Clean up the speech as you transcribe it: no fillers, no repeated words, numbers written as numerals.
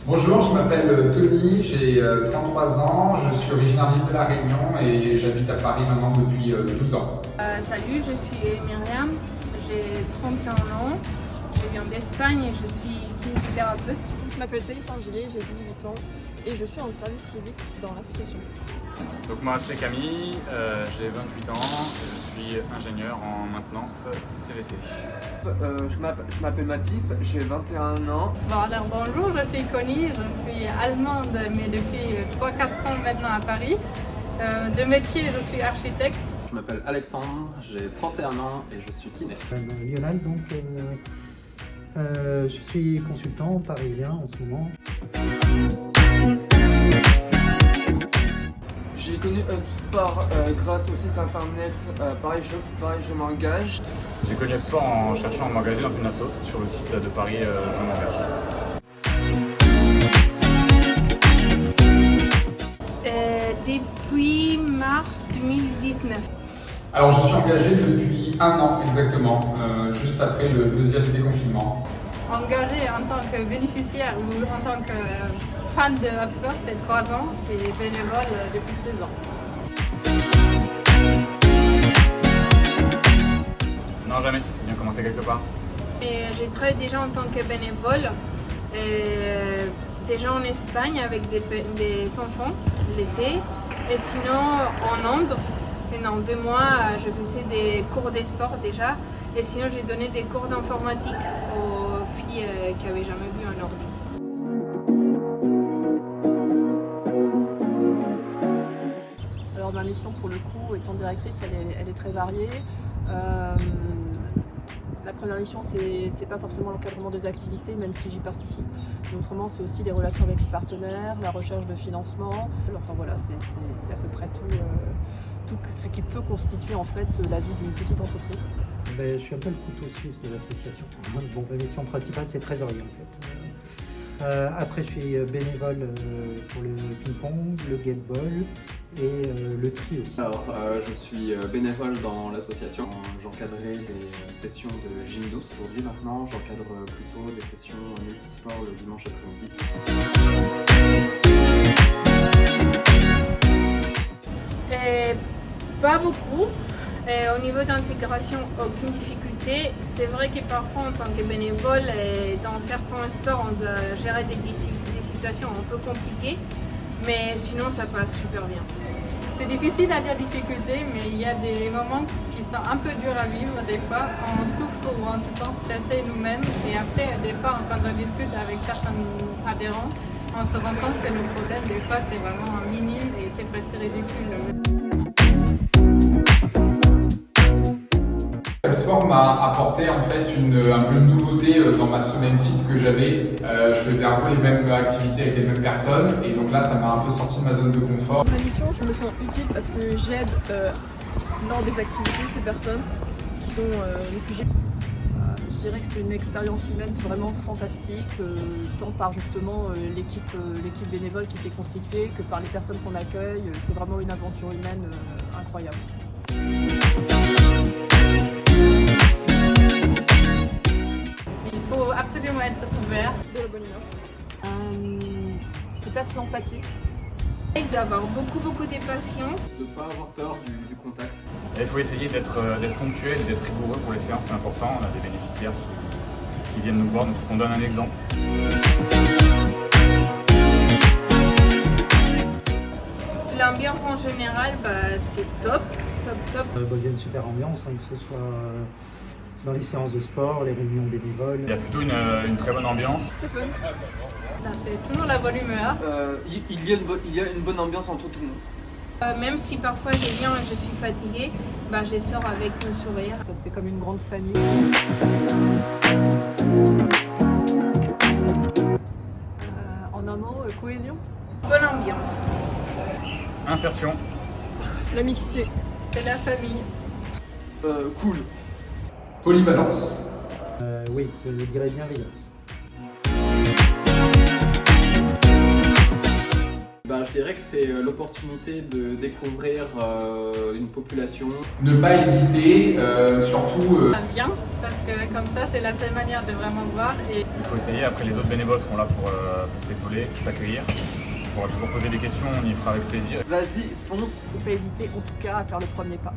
Bonjour, je m'appelle Tony, j'ai 33 ans, je suis originaire de l'île de la Réunion et j'habite à Paris maintenant depuis 12 ans. Salut, je suis Myriam, j'ai 31 ans, je viens d'Espagne et je suis kinésithérapeute. Je m'appelle Thaïs Angilé, j'ai 18 ans et je suis en service civique dans l'association. Donc moi c'est Camille, j'ai 28 ans et je suis ingénieur en maintenance CVC. Je m'appelle Mathis, j'ai 21 ans. Bon, alors bonjour, je suis Connie, je suis allemande mais depuis 3-4 ans maintenant à Paris. De métier, je suis architecte. Je m'appelle Alexandre, j'ai 31 ans et je suis kiné. Lionel, donc je suis consultant parisien en ce moment. J'ai connu grâce au site internet, pareil je m'engage. J'ai connu HubSpot en cherchant à m'engager dans une assoce sur le site de Paris Je m'engage. Depuis mars 2019. Alors je suis engagé depuis un an exactement, juste après le deuxième déconfinement. Engagée en tant que bénéficiaire ou en tant que fan de HubSpot, c'est 3 ans et bénévole depuis 2 ans. Non jamais, faut bien commencer quelque part. Et j'ai travaillé déjà en tant que bénévole, déjà en Espagne avec des enfants l'été, et sinon en Inde. Pendant 2 mois, je faisais des cours de sport déjà, et sinon j'ai donné des cours d'informatique aux filles qui n'avaient jamais vu un ordi. Alors ma mission pour le coup, étant directrice, elle est très variée. La première mission, c'est pas forcément l'encadrement des activités, même si j'y participe. Mais autrement, c'est aussi les relations avec les partenaires, la recherche de financement. Enfin voilà, c'est à peu près tout ce qui peut constituer en fait la vie d'une petite entreprise. Je suis un peu le couteau suisse de l'association. Bon, ma mission principale, c'est trésorier en fait. Après, je suis bénévole pour le ping-pong, le gateball et le tri aussi. Alors, je suis bénévole dans l'association. J'encadrais des sessions de gym douce. Aujourd'hui, maintenant, j'encadre plutôt des sessions multisports le dimanche après-midi. Pas beaucoup. Au niveau d'intégration, aucune difficulté. C'est vrai que parfois, en tant que bénévole, dans certains sports, on doit gérer des situations un peu compliquées, mais sinon, ça passe super bien. C'est difficile à dire difficulté, mais il y a des moments qui sont un peu durs à vivre. Des fois, on souffre ou on se sent stressé nous-mêmes, et après, des fois, quand on discute avec certains adhérents, on se rend compte que nos problèmes, des fois, c'est vraiment minime et c'est presque ridicule. HubSpot m'a apporté en fait un peu de nouveauté dans ma semaine type que j'avais. Je faisais un peu les mêmes activités avec les mêmes personnes et donc là ça m'a un peu sorti de ma zone de confort. Ma mission, je me sens utile parce que j'aide lors des activités ces personnes qui sont réfugiées. Je dirais que c'est une expérience humaine vraiment fantastique, tant par justement l'équipe bénévole qui s'est constituée que par les personnes qu'on accueille. C'est vraiment une aventure humaine incroyable. Il faut absolument être ouvert. De la bonne humeur. Peut-être l'empathie. Il doit avoir beaucoup de patience. De ne pas avoir peur du contact. Et il faut essayer d'être ponctuel et d'être rigoureux pour les séances, c'est important. On a des bénéficiaires qui viennent nous voir, donc il faut qu'on donne un exemple. L'ambiance en général, c'est top. Il y a une super ambiance, hein, que ce soit dans les séances de sport, les réunions bénévoles. Il y a plutôt une très bonne ambiance. C'est fun. C'est toujours la bonne humeur. Il y a une bonne ambiance entre tout le monde. Même si parfois je viens et je suis fatiguée, je sors avec le sourire. C'est comme une grande famille. En un mot, cohésion. Bonne ambiance. Insertion. La mixité. C'est la famille. Cool. Polyvalence. Oui, je le dirais bienveillance. Je dirais que c'est l'opportunité de découvrir une population. Ne pas hésiter, surtout. Bien, parce que comme ça, c'est la seule manière de vraiment voir. Et Il faut essayer, après les autres bénévoles seront là pour t'épauler, pour t'accueillir. Tu pourras toujours poser des questions, on y fera avec plaisir. Vas-y, fonce. Faut pas hésiter en tout cas à faire le premier pas.